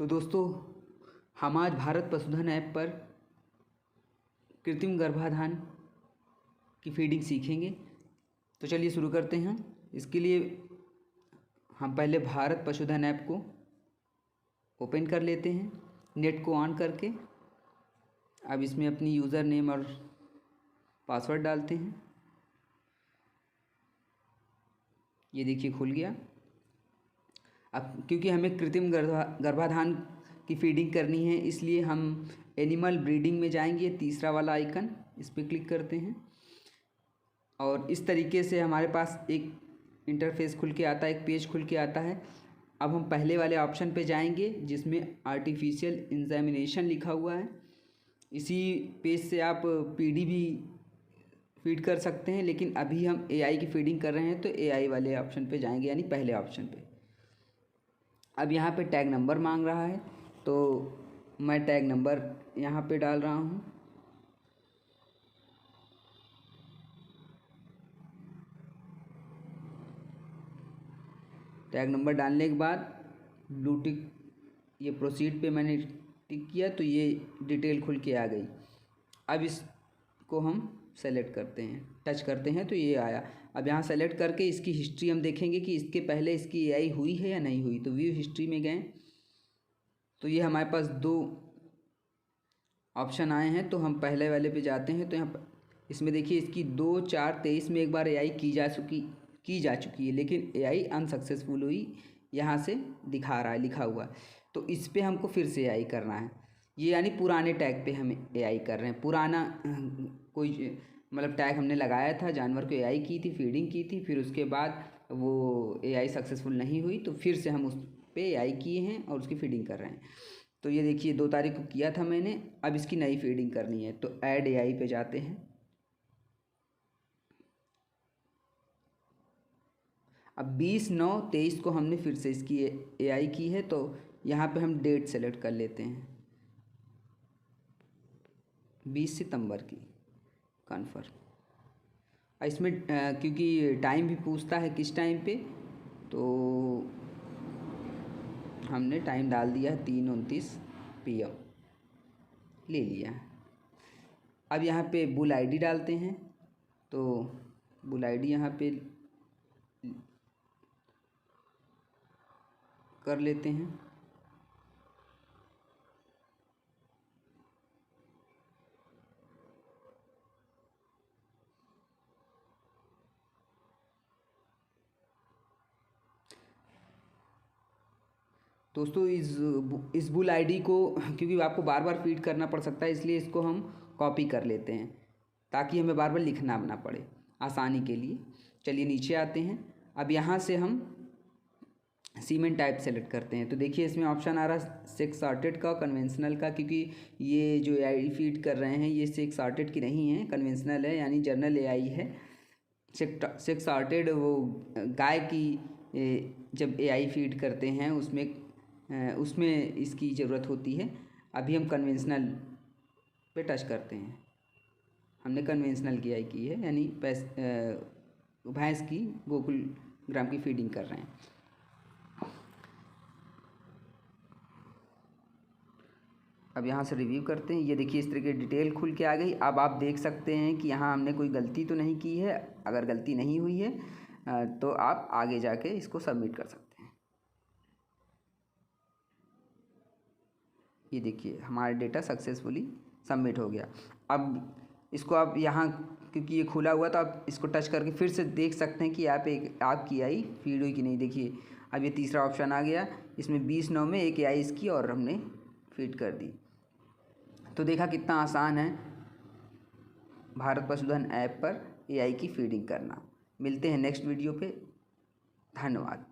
तो दोस्तों, हम आज भारत पशुधन ऐप पर कृत्रिम गर्भाधान की फीडिंग सीखेंगे। तो चलिए शुरू करते हैं। इसके लिए हम पहले भारत पशुधन ऐप को ओपन कर लेते हैं, नेट को ऑन करके। अब इसमें अपनी यूज़र नेम और पासवर्ड डालते हैं। ये देखिए खुल गया। अब क्योंकि हमें कृत्रिम गर्भाधान की फीडिंग करनी है, इसलिए हम एनिमल ब्रीडिंग में जाएंगे। तीसरा वाला आइकन, इस पर क्लिक करते हैं और इस तरीके से हमारे पास एक इंटरफेस खुल के आता है, एक पेज खुल के आता है। अब हम पहले वाले ऑप्शन पे जाएंगे जिसमें आर्टिफिशियल इंसेमिनेशन लिखा हुआ है। इसी पेज से आप पीडी भी फीड कर सकते हैं, लेकिन अभी हम एआई की फीडिंग कर रहे हैं तो एआई वाले ऑप्शन पे जाएंगे, यानी पहले ऑप्शन पे। अब यहाँ पे टैग नंबर मांग रहा है, तो मैं टैग नंबर यहाँ पे डाल रहा हूँ। टैग नंबर डालने के बाद ब्लू टिक, ये प्रोसीड पे मैंने टिक किया तो ये डिटेल खुल के आ गई। अब इसको हम सेलेक्ट करते हैं, टच करते हैं तो ये आया। अब यहाँ सेलेक्ट करके इसकी हिस्ट्री हम देखेंगे कि इसके पहले इसकी एआई हुई है या नहीं हुई। तो व्यू हिस्ट्री में गए तो ये हमारे पास दो ऑप्शन आए हैं, तो हम पहले वाले पे जाते हैं। तो यहाँ पर इसमें देखिए इसकी 2/4/23 में एक बार एआई की जा चुकी है, लेकिन एआई अनसक्सेसफुल हुई, यहाँ से दिखा रहा है, लिखा हुआ। तो इस पर हमको फिर से एआई करना है। ये यानी पुराने टैग पे हम एआई कर रहे हैं। पुराना कोई मतलब टैग हमने लगाया था, जानवर को एआई की थी, फीडिंग की थी, फिर उसके बाद वो एआई सक्सेसफुल नहीं हुई, तो फिर से हम उस पे एआई किए हैं और उसकी फीडिंग कर रहे हैं। तो ये देखिए 2 तारीख को किया था मैंने। अब इसकी नई फीडिंग करनी है, तो ऐड एआई पे जाते हैं। अब 20/9/23 को हमने फिर से इसकी एआई की है, तो यहाँ पे हम डेट सेलेक्ट कर लेते हैं, 20 सितंबर की, कन्फर्म। इसमें क्योंकि टाइम भी पूछता है किस टाइम पे, तो हमने टाइम डाल दिया 3:29 PM, ले लिया। अब यहाँ पे बुल आईडी डालते हैं, तो बुल आईडी यहाँ पे कर लेते हैं। दोस्तों, इस बुल आईडी को क्योंकि आपको बार बार फीड करना पड़ सकता है, इसलिए इसको हम कॉपी कर लेते हैं ताकि हमें बार बार लिखना ना पड़े, आसानी के लिए। चलिए नीचे आते हैं। अब यहाँ से हम सीमेंट टाइप सेलेक्ट करते हैं। तो देखिए इसमें ऑप्शन आ रहा है सेक्स सॉर्टेड का, कन्वेंशनल का। क्योंकि ये जो एआई फीड कर रहे हैं ये सेक्स सॉर्टेड की नहीं है, कन्वेंशनल है, यानी जनरल एआई है। सेक्स सॉर्टेड वो गाय की जब एआई फीड करते हैं उसमें इसकी ज़रूरत होती है। अभी हम कन्वेंशनल पे टच करते हैं। हमने कन्वेंशनल की एआई की है, यानी भैंस की गोकुल ग्राम की फीडिंग कर रहे हैं। अब यहाँ से रिव्यू करते हैं। ये देखिए इस तरह की डिटेल खुल के आ गई। अब आप देख सकते हैं कि यहाँ हमने कोई गलती तो नहीं की है। अगर गलती नहीं हुई है तो आप आगे जाके इसको सबमिट कर सकते हैं। ये देखिए हमारा डेटा सक्सेसफुली सबमिट हो गया। अब इसको आप यहाँ क्योंकि ये खुला हुआ तो आप इसको टच करके फिर से देख सकते हैं कि आपकी एआई फीड हुई कि नहीं। देखिए अब ये तीसरा ऑप्शन आ गया, इसमें 20/9 में एक एआई इसकी और हमने फीड कर दी। तो देखा कितना आसान है भारत पशुधन ऐप पर एआई की फीडिंग करना। मिलते हैं नेक्स्ट वीडियो पे। धन्यवाद।